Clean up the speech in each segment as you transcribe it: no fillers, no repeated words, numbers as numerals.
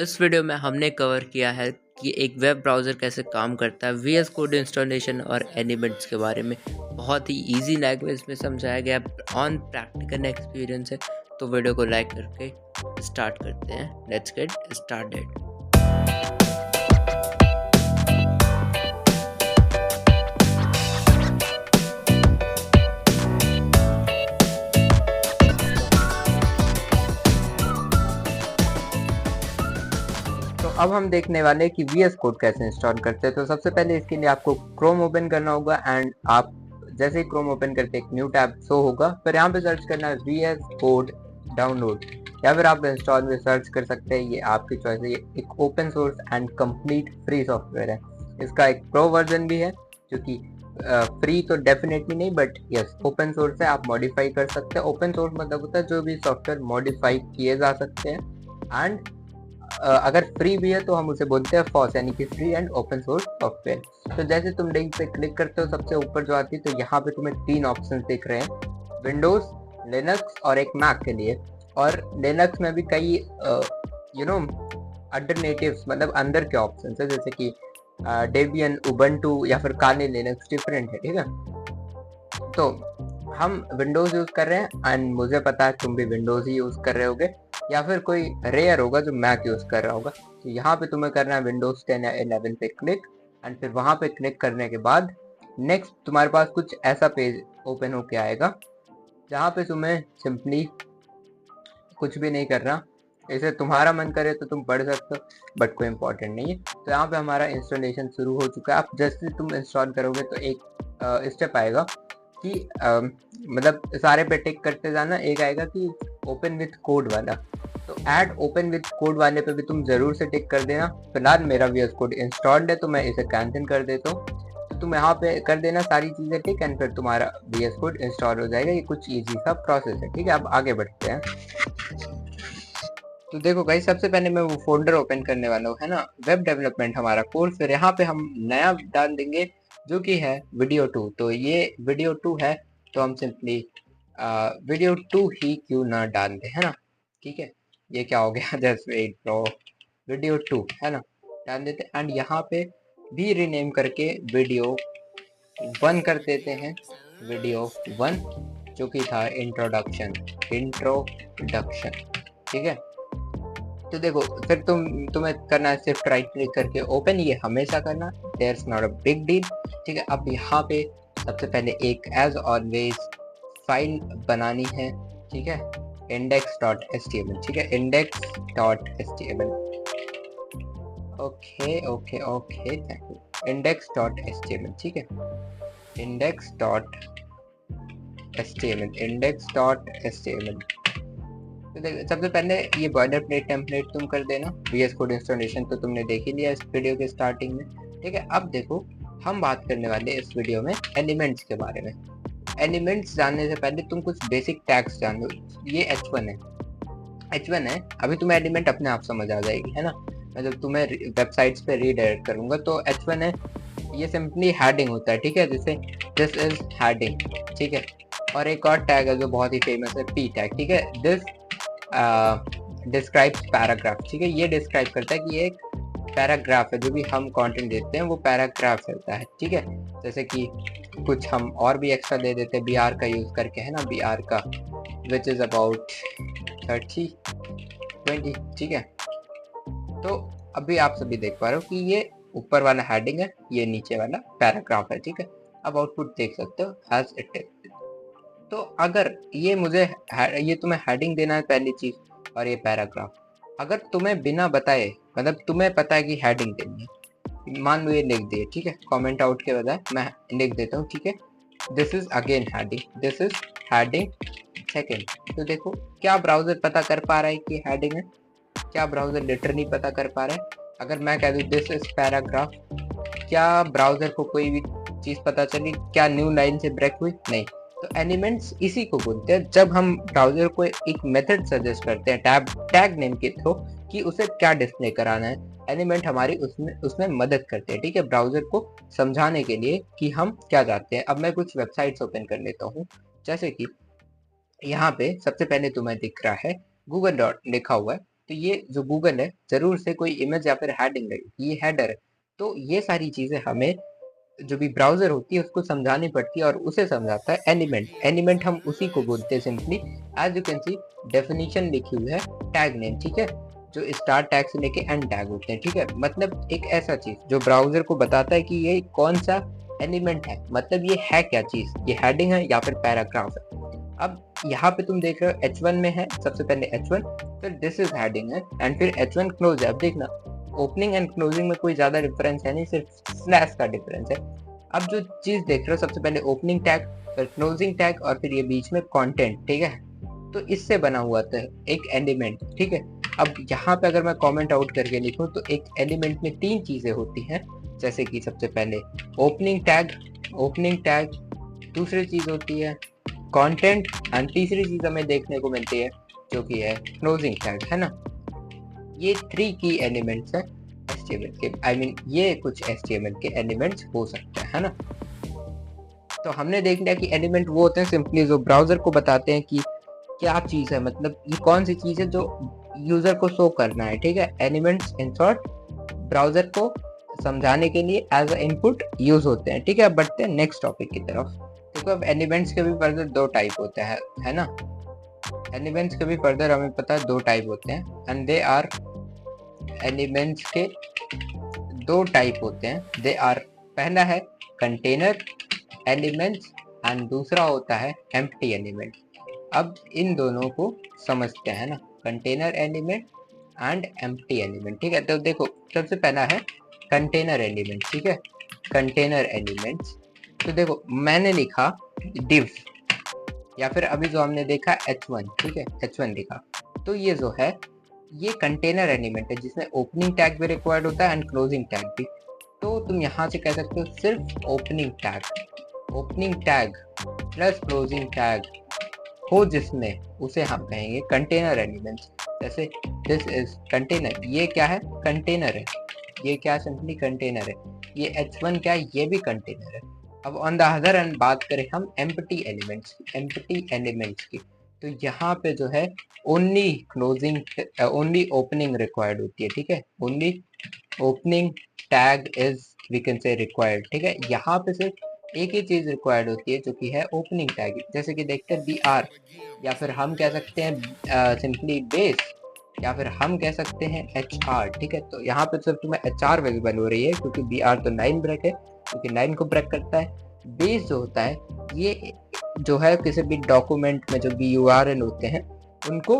इस वीडियो में हमने कवर किया है कि एक वेब ब्राउज़र कैसे काम करता है, वीएस कोड इंस्टॉलेशन और एलिमेंट्स के बारे में बहुत ही इजी लैंग्वेज में समझाया गया ऑन प्रैक्टिकल एक्सपीरियंस है। तो वीडियो को लाइक करके स्टार्ट करते हैं। Let's get started. तो अब हम देखने वाले हैं कि वीएस कोड कैसे इंस्टॉल करते हैं। तो सबसे पहले इसके लिए आपको क्रोम ओपन करना होगा एंड आप जैसे ही क्रोम ओपन करते एक न्यू टैब शो होगा, फिर यहाँ पे सर्च करना है वीएस कोड डाउनलोड, या फिर आप इंस्टॉल में सर्च कर सकते हैं। ये आपकी चॉइस है। ये एक open source and complete free software है। इसका एक प्रो वर्जन भी है जो कि फ्री तो डेफिनेटली नहीं, बट यस ओपन सोर्स है, आप मॉडिफाई कर सकते हैं। ओपन सोर्स मतलब होता है जो भी सॉफ्टवेयर मॉडिफाई किए जा सकते हैं। एंड अगर फ्री भी है तो हम उसे बोलते हैं फॉस, यानी कि free and open source software. तो जैसे तुम लिंक पे क्लिक करते हो, सबसे ऊपर जो आती है, तो यहाँ पे तुम्हें 3 ऑप्शन दिख रहे हैं, विंडोज, लिनक्स और एक मैक के लिए। और लिनक्स में भी कई अल्टरनेटिव्स मतलब अंदर के ऑप्शन है, जैसे कि डेबियन, उबंटू या फिर काली लिनक्स डिफरेंट है। ठीक है, तो हम विंडोज यूज कर रहे हैं एंड मुझे पता है तुम भी विंडोज ही यूज कर रहे होगे, या फिर कोई रेयर होगा जो मैक यूज कर रहा होगा। तो यहाँ पे तुम्हें करना है विंडोज 10 या 11 पे क्लिक, एंड फिर वहां पे क्लिक करने के बाद नेक्स्ट तुम्हारे पास कुछ ऐसा पेज ओपन होके आएगा, जहाँ पे तुम्हें सिंपली कुछ भी नहीं करना। इसे तुम्हारा मन करे तो तुम पढ़ सकते हो, बट कोई इंपॉर्टेंट नहीं है। तो यहाँ पे हमारा इंस्टॉलेशन शुरू हो चुका है। आप जैसे तुम इंस्टॉल करोगे तो एक स्टेप आएगा कि मतलब सारे पे टिक करते जाना। एक आएगा कि ओपन विथ कोड वाला, तो ऐड ओपन विथ कोड वाले पे भी तुम जरूर से टिक कर देना। फिलहाल मेरा वीएस कोड इंस्टॉल्ड है तो मैं इसे कैंसिल कर देता हूँ। तो तुम यहाँ पे कर देना सारी चीजें टिक, एंड फिर तुम्हारा वीएस कोड इंस्टॉल हो जाएगा। ये कुछ इजी सा प्रोसेस है। ठीक है, अब आगे बढ़ते हैं। तो देखो गाइस, सबसे पहले मैं वो फोल्डर ओपन करने वाला हूँ, है ना, वेब डेवलपमेंट हमारा कोर्स। फिर यहाँ पे हम नया डाल देंगे जो कि है वीडियो 2। तो ये वीडियो 2 है, तो हम सिंपली वीडियो 2 ही क्यों ना डाल दें, है ना। ठीक है, ये क्या हो गया, जस्ट वेट ब्रो, वीडियो 2 है ना, डाल देते। एंड यहाँ पे भी रीनेम करके वीडियो 1 कर देते हैं। वीडियो 1 जो कि था इंट्रोडक्शन। ठीक है, तो देखो फिर तुम्हें करना है सिर्फ राइट क्लिक करके ओपन, ये हमेशा करना, there's not a big deal. ठीक है, अब यहाँ पे सबसे पहले एक एज ऑलवेज फाइल बनानी है। ठीक है, index.html। ठीक है, index.html। Okay okay okay, thank you. index.html। ठीक है, index.html। तो सबसे पहले ये बॉयलर प्लेट टेम्पलेट तुम कर देना। वीएस कोड इंस्टॉलेशन तो तुमने देख ही लिया इस वीडियो के स्टार्टिंग में। ठीक है, अब देखो हम बात करने वाले इस वीडियो में एलिमेंट्स के बारे में। एलिमेंट्स जानने से पहले तुम कुछ बेसिक टैग्स जान लो। ये H1 है। अभी तुम्हें एलिमेंट अपने आप समझ आ जाएगी, है ना। मैं जब तुम्हें वेबसाइट्स पे रीडायरेक्ट करूंगा तो H1 है, ये सिंपली हेडिंग होता है। ठीक है, जैसे दिस इज हेडिंग। ठीक है, और एक और टैग है जो बहुत ही फेमस है, पी टैग। ठीक है, दिस डिस्क्राइब्स पैराग्राफ। ठीक है, ये डिस्क्राइब करता है कि ये एक पैराग्राफ है, जो भी हम कंटेंट देते हैं वो पैराग्राफ रहता है। ठीक है, जैसे कि कुछ हम और भी एक्स्ट्रा दे देते हैं बी आर का यूज करके, है ना, बी आर का विच इज अबाउट 30-20। ठीक है, तो अभी आप सभी देख पा रहे हो कि ये ऊपर वाला हेडिंग है, ये नीचे वाला पैराग्राफ है। ठीक है, अब आउटपुट देख सकते हो एज इट इज। तो अगर ये ये तुम्हें हेडिंग देना है पहली चीज, और ये पैराग्राफ, अगर तुम्हें बिना बताए, मतलब तुम्हें पता है कि हेडिंग देनी है, मान लो ये लिख दिए। ठीक है, कमेंट आउट के बजाय मैं लिख देता हूँ। ठीक है, this is again heading, this is heading second. तो देखो, क्या ब्राउजर पता कर पा रहा है कि हेडिंग है? क्या ब्राउजर लिटरली पता कर पा रहा है? अगर मैं कह दूँ दिस इज पैराग्राफ, क्या ब्राउजर को कोई भी चीज पता चली? क्या न्यू लाइन से ब्रेक हुई? नहीं। तो एलिमेंट्स इसी को बोलते हैं जब हम ब्राउजर को एक मेथड सजेस्ट करते हैं टैग नेम के थ्रू कि उसे क्या डिस्प्ले कराना है। एलिमेंट हमारी उसमें मदद करते हैं। ठीक है, ब्राउजर को समझाने के लिए कि हम क्या चाहते हैं। अब मैं कुछ वेबसाइट्स ओपन कर लेता हूँ, जैसे कि यहाँ पे सबसे पहले तुम्हें दिख रहा है गूगल डॉट लिखा हुआ है। तो ये जो गूगल है जरूर से कोई इमेज या फिर हेडिंग है, ये हेडर है। तो ये सारी चीजें हमें जो भी ब्राउजर होती है उसको समझानी पड़ती है, और उसे समझाता है एलिमेंट। एलिमेंट हम उसी को बोलते हैं simply, as you can see definition लिखी हुई है टैग नेम, ठीक है, जो स्टार्ट टैग से लेके एंड टैग होते हैं, ठीक है। मतलब एक ऐसा चीज जो ब्राउजर को बताता है कि ये कौन सा एलिमेंट है, मतलब ये है क्या चीज, ये हेडिंग है या फिर पैराग्राफ है। अब यहाँ पे तुम देख रहे हो H1 में है, सबसे पहले H1, फिर दिस इज हेडिंग है, एंड फिर H1 क्लोज है। अब देखना ओपनिंग एंड क्लोजिंग में कोई ज्यादा डिफरेंस है नहीं, सिर्फ स्लैश का डिफरेंस है। अब जो चीज देख रहे हो, सबसे पहले ओपनिंग टैग, फिर क्लोजिंग टैग, और फिर ये बीच में कंटेंट, ठीक है। तो इससे बना हुआ था एक एलिमेंट, ठीक है। अब यहाँ पे अगर मैं कमेंट आउट करके लिखूं तो एक एलिमेंट में 3 चीजें होती हैं, जैसे कि सबसे पहले ओपनिंग टैग, दूसरी चीज होती है कंटेंट, एंड तीसरी चीज हमें देखने को मिलती है जो कि है क्लोजिंग टैग, है ना। ये 3 की एलिमेंट्स है HTML के, आई मीन ये कुछ HTML के एलिमेंट्स हो सकते हैं, है ना। तो हमने देख लिया कि एलिमेंट वो होते हैं सिंपली जो ब्राउजर को बताते हैं कि क्या चीज है, मतलब ये कौन सी चीज है जो यूजर को शो करना है, ठीक है। एलिमेंट्स इन शॉर्ट ब्राउजर को समझाने के लिए एज अ इनपुट यूज होते हैं, ठीक है। बढ़ते हैं नेक्स्ट टॉपिक की तरफ। देखो अब एलिमेंट्स के भी फर्दर 2 टाइप होते हैं, है ना। एलिमेंट्स के भी फर्दर हमें पता है 2 टाइप होते हैं, एंड दे आर, एलिमेंट्स के 2 टाइप होते हैं, दे आर, पहला है कंटेनर एलिमेंट्स एंड दूसरा होता है एम्प्टी एलिमेंट। अब इन दोनों को समझते हैं ना, container element and empty element, ठीक है। तो देखो सबसे पहला है कंटेनर एलिमेंट, ठीक है। कंटेनर एलिमेंट्स, तो देखो मैंने लिखा div, या फिर अभी जो हमने देखा H1, ठीक है, H1 लिखा, तो ये जो है ये कंटेनर एलिमेंट है जिसमें ओपनिंग टैग भी रिक्वायर्ड होता है एंड क्लोजिंग टैग भी। तो तुम यहाँ से कह सकते हो सिर्फ opening tag plus closing tag हो जिसमें, उसे हम कहेंगे कंटेनर एलिमेंट्स। जैसे दिस इज कंटेनर, ये क्या है, कंटेनर है, ये क्या सिंपली कंटेनर है। ये H1 क्या है, ये भी कंटेनर है। अब ऑन द अदर एंड बात करें हम एम्प्टी एलिमेंट्स की, तो यहाँ पे जो है ओनली ओपनिंग रिक्वायर्ड होती है, ठीक है। Only opening tag is we can say required, ठीक है। यहाँ पे सिर्फ एक ही चीज रिक्वायर्ड होती है जो कि है ओपनिंग टैग, जैसे कि देखते हैं BR, या फिर हम कह सकते हैं सिंपली बेस, या फिर हम कह सकते हैं HR, ठीक है। तो यहाँ पे सिर्फ तुम्हें HR विजिबल हो रही है क्योंकि BR तो 9 ब्रेक है, क्योंकि 9 को ब्रेक करता है। बेस जो होता है ये जो है किसी भी डॉक्यूमेंट में जो भी URL होते हैं उनको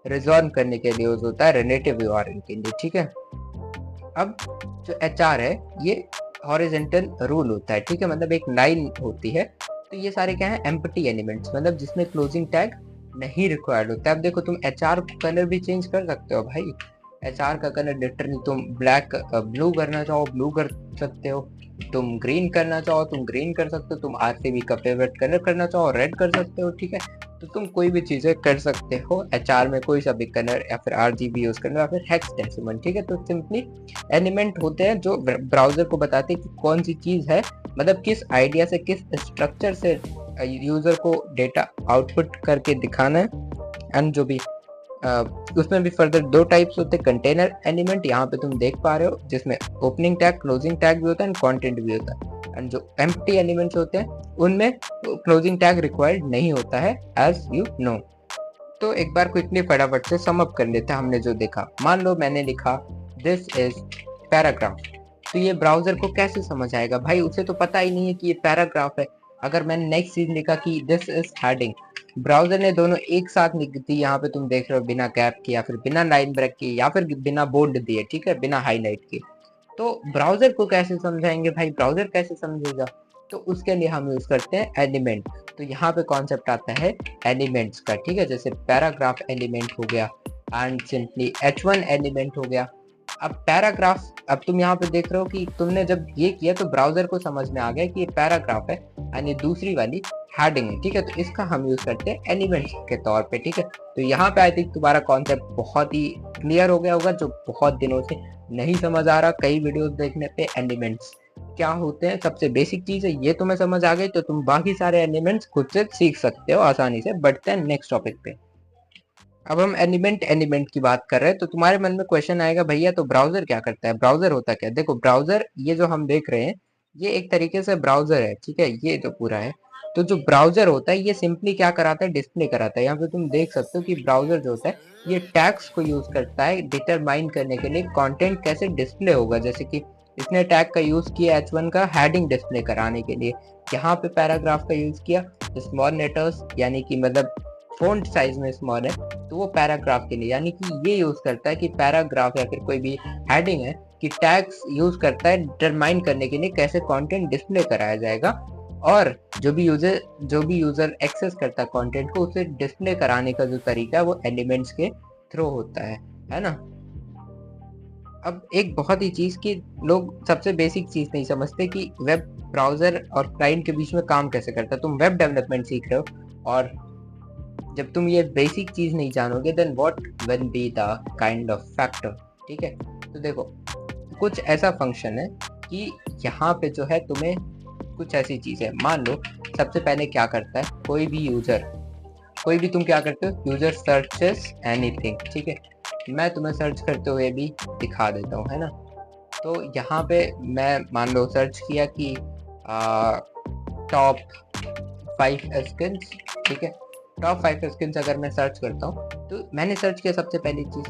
रिजॉल्व करने के लिए यूज होता है, रिलेटिव URL के लिए, ठीक है। अब जो HR है ये हॉरिजॉन्टल रूल होता है, ठीक है, मतलब एक लाइन होती है। तो ये सारे क्या है, एम्प्टी एलिमेंट्स, मतलब जिसमें क्लोजिंग टैग नहीं रिक्वायर्ड होता है। अब देखो तुम HR कलर भी चेंज कर सकते हो भाई, HR का कलर लिटरली तुम ब्लू करना चाहो ब्लू कर सकते हो, तुम ग्रीन करना चाहो तुम ग्रीन कर सकते हो, तुम RGB का फेवरेट कलर करना चाहो रेड कर सकते हो, ठीक है। तो तुम कोई भी चीजें कर सकते हो HR में, कोई सा भी कलर या फिर RGB यूज करना या फिर हेक्साडेसिमल, ठीक है। तो सिंपली एलिमेंट होते हैं जो ब्राउजर को बताते हैं कि कौन सी चीज है, मतलब किस आइडिया से किस स्ट्रक्चर से यूजर को डेटा आउटपुट करके दिखाना है। एंड जो भी उसमें भी फर्दर 2 टाइप्स होते हैं कंटेनर एलिमेंट, यहाँ पे तुम देख पा रहे हो, जिसमें ओपनिंग टैग क्लोजिंग टैग भी होता है एंड कंटेंट भी होता है। एंड जो एम्प्टी एलिमेंट्स होते हैं उनमें क्लोजिंग टैग रिक्वायर्ड नहीं होता है, एज यू नो। तो एक बार क्विकली फटाफट से सम अप कर लेते हैं हमने जो देखा। मान लो मैंने लिखा दिस इज पैराग्राफ, तो ये ब्राउजर को कैसे समझ आएगा भाई, उसे तो पता ही नहीं है कि ये पैराग्राफ है। अगर मैंने नेक्स्ट चीज लिखा कि दिस इज हेडिंग, ब्राउजर ने दोनों एक साथ लिख दी, यहाँ पे तुम देख रहे हो बिना गैप के या फिर बिना लाइन ब्रेक के या फिर बिना बोल्ड दिए, ठीक है, बिना हाईलाइट के। तो ब्राउजर को कैसे समझाएंगे भाई, ब्राउजर कैसे समझेगा, तो उसके लिए हम यूज करते हैं एलिमेंट। तो यहाँ पे कॉन्सेप्ट आता है एलिमेंट्स का, ठीक है, जैसे पैराग्राफ एलिमेंट हो गया एंड सिंपली H1 एलिमेंट हो गया। अब पैराग्राफ, अब तुम यहाँ पे देख रहे हो कि तुमने जब ये किया तो ब्राउजर को समझ में आ गया कि ये पैराग्राफ है एंड ये दूसरी वाली हेडिंग है, ठीक है। तो इसका हम यूज करते हैं एलिमेंट्स के तौर पे, ठीक है। तो यहाँ पे आई थिंक तुम्हारा कॉन्सेप्ट बहुत ही क्लियर हो गया होगा, जो बहुत दिनों से नहीं समझ आ रहा कई वीडियोस देखने पे। एलिमेंट्स क्या होते हैं, सबसे बेसिक चीज है, ये तुम्हें समझ आ गई तो तुम बाकी सारे एलिमेंट्स खुद से सीख सकते हो आसानी से। बढ़ते हैं नेक्स्ट टॉपिक पे। अब हम एलिमेंट एलिमेंट की बात कर रहे हैं, तो तुम्हारे मन में क्वेश्चन आएगा भैया तो ब्राउजर क्या करता है, ब्राउजर होता क्या है? देखो ब्राउजर ये जो हम देख रहे हैं ये एक तरीके से ब्राउजर है, ठीक है, ये जो पूरा है। तो जो ब्राउजर होता है ये सिंपली क्या कराता है, डिस्प्ले कराता है। यहाँ पे तुम देख सकते हो कि ब्राउजर जो होता है ये टैग्स को यूज करता है डिटरमाइन करने के लिए कंटेंट कैसे डिस्प्ले होगा। जैसे कि इसने टैग का यूज किया H1 का हेडिंग डिस्प्ले कराने के लिए, यहाँ पे पैराग्राफ का यूज किया स्मॉल लेटर्स यानी कि मतलब फ़ॉन्ट साइज में स्मॉल है तो वो पैराग्राफ के लिए, यानी कि ये यूज करता है कि पैराग्राफ या फिर कोई भी हेडिंग है कि टैग्स यूज करता है डिटरमाइन करने के लिए कैसे कंटेंट डिस्प्ले कराया जाएगा, और जो भी यूजर एक्सेस करता है कंटेंट को उसे डिस्प्ले कराने का जो तरीका है वो एलिमेंट्स के थ्रू होता है ना। अब एक बहुत ही चीज की लोग सबसे बेसिक चीज नहीं समझते कि वेब ब्राउजर और क्लाइंट के बीच में काम कैसे करता है। तुम वेब डेवलपमेंट सीख रहे हो और जब तुम ये बेसिक चीज नहीं जानोगे then what will be the kind of factor, ठीक है। तो देखो कुछ ऐसा फंक्शन है कि यहाँ पे जो है तुम्हें कुछ ऐसी चीज है, मान लो सबसे पहले क्या करता है कोई भी तुम क्या करते हो, यूजर सर्चेस एनीथिंग, ठीक है। मैं तुम्हें सर्च करते हुए भी दिखा देता हूँ, है ना। तो यहाँ पे मैं मान लो सर्च किया कि टॉप 5 स्किल्स, ठीक है। टॉप 5 स्किल्स अगर मैं सर्च करता हूँ तो मैंने सर्च किया सबसे पहली चीज,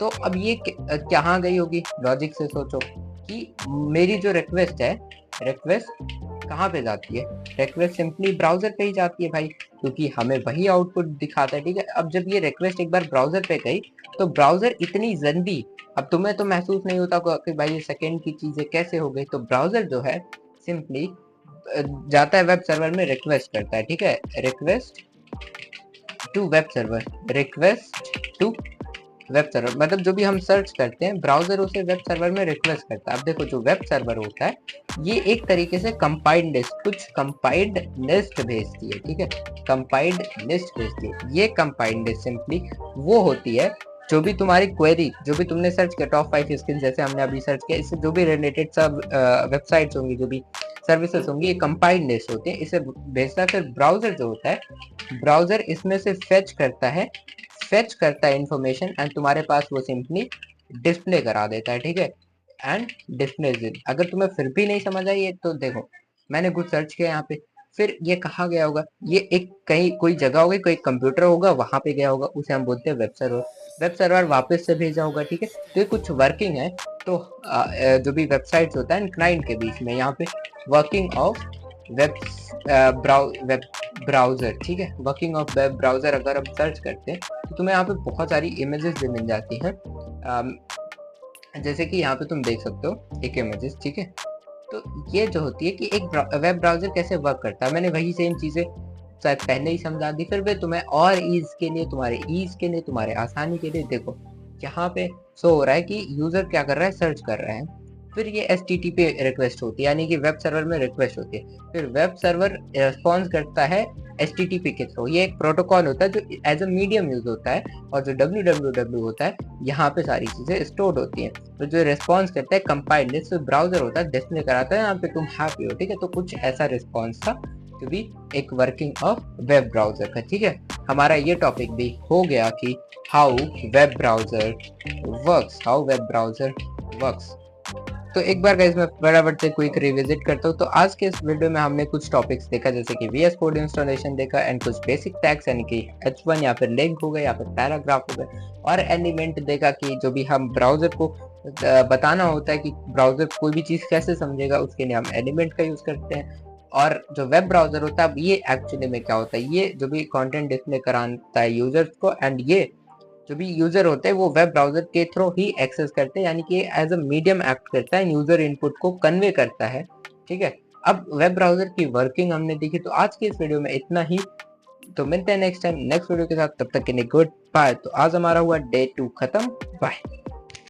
तो अब ये कहाँ गई होगी, लॉजिक से सोचो कि मेरी जो रिक्वेस्ट है, रिक्वेस्ट कहाँ पे जाती है, रिक्वेस्ट सिंपली ब्राउजर पे ही जाती है भाई, क्योंकि हमें वही आउटपुट दिखाता है, ठीक है। अब जब ये रिक्वेस्ट एक बार ब्राउजर पे गई तो ब्राउजर इतनी जल्दी, अब तुम्हें तो महसूस नहीं होता कि भाई ये सेकेंड की चीजें कैसे हो गई, तो ब्राउजर जो है सिंपली जाता है वेब सर्वर में रिक्वेस्ट करता है, ठीक है, request to web server, request to web server, मतलब जो भी हम सर्च करते हैं ब्राउजर उसे वेब सर्वर में रिक्वेस्ट करता है। अब देखो जो वेब सर्वर होता है ये एक तरीके से कंपाइल्ड लिस्ट, कुछ कंपाइल्ड लिस्ट भेजती है, ठीक है, कंपाइल्ड लिस्ट भेजती है। ये कंपाइल्ड लिस्ट सिंपली वो होती है जो भी तुम्हारी क्वेरी, जो भी तुमने सर्च किया टॉप 5 स्किल्स जैसे हमने अभी सर्च किया, इससे जो भी रिलेटेड सब वेबसाइट्स होंगी, जो भी सर्विसेज होंगी, ये कंपाइल्ड लिस्ट होती है, इसे भेजता है। फिर ब्राउजर जो होता है ब्राउजर इसमें से फेच करता है इंफॉर्मेशन एंड तुम्हारे पास वो सिंपली डिस्प्ले करा देता है, ठीक है, एंड डिस्प्ले। अगर तुम्हें फिर भी नहीं समझ आई तो देखो मैंने कुछ सर्च किया यहाँ पे, फिर ये कहाँ गया होगा, ये एक कहीं कोई जगह होगी, कोई कंप्यूटर होगा वहां पे गया होगा, उसे हम बोलते हैं वेब सर्वर। वेब सर्वर वापस से भेजा होगा, ठीक है। तो ये कुछ वर्किंग है, तो जो भी वेबसाइट्स होता है क्लाइंट के बीच में, यहाँ पे वर्किंग ऑफ वेब ब्राउजर, ठीक है, वर्किंग ऑफ वेब ब्राउजर अगर हम सर्च करते हैं तो तुम्हें यहाँ पे बहुत सारी इमेजेस भी मिल जाती हैं, जैसे कि यहाँ पे तुम देख सकते हो एक इमेजेस, ठीक है। तो ये जो होती है कि एक वेब ब्राउजर कैसे वर्क करता है, मैंने वही सेम चीजें शायद पहले ही समझा दी, फिर भी तुम्हें और ईज के लिए, तुम्हारे आसानी के लिए देखो यहाँ पे शो हो रहा है कि यूजर क्या कर रहा है, सर्च कर रहा है, फिर ये HTTP रिक्वेस्ट होती है, यानी कि वेब सर्वर में रिक्वेस्ट होती है, फिर वेब सर्वर रिस्पॉन्स करता है HTTP के थ्रू। ये एक प्रोटोकॉल होता है जो एज अ मीडियम यूज होता है, और जो www होता है यहाँ पे सारी चीजें स्टोर्ड होती हैं। तो जो रिस्पॉन्स करता है कंपाइल्ड लिस्ट, ब्राउजर होता है डिस्प्ले कराता है, यहाँ पे तुम हैप्पी हो, ठीक है। तो कुछ ऐसा रिस्पॉन्स था जो भी एक वर्किंग ऑफ वेब ब्राउजर का, ठीक है। हमारा ये टॉपिक भी हो गया कि हाउ वेब ब्राउजर वर्क्स। तो एक बार गाइस मैं फटाफट से क्विक रिविजिट करता हूँ। तो आज के इस वीडियो में हमने कुछ टॉपिक्स देखा, जैसे कि VS कोड इंस्टॉलेशन देखा एंड कुछ बेसिक टैग्स यानी कि H1 या फिर लिंक हो गए या फिर पैराग्राफ हो गए, और एलिमेंट देखा कि जो भी हम ब्राउजर को बताना होता है कि ब्राउजर कोई भी चीज़ कैसे समझेगा उसके लिए हम एलिमेंट का यूज़ करते हैं। और जो वेब ब्राउजर होता है ये एक्चुअली में क्या होता है, ये जो भी कंटेंट डिस्प्ले कराता है यूजर्स को, एंड ये जो भी यूजर होते हैं वो वेब ब्राउजर के थ्रू ही एक्सेस करते हैं, यानी कि एज अ मीडियम एक्ट करता है, यूजर इनपुट को कन्वे करता है, ठीक है। अब वेब ब्राउजर की वर्किंग हमने देखी, तो आज की इस वीडियो में इतना ही। तो मिलते हैं नेक्स्ट टाइम नेक्स्ट वीडियो के साथ, तब तक के लिए गुड बाय। तो आज हमारा हुआ डे 2 खत्म, बाय।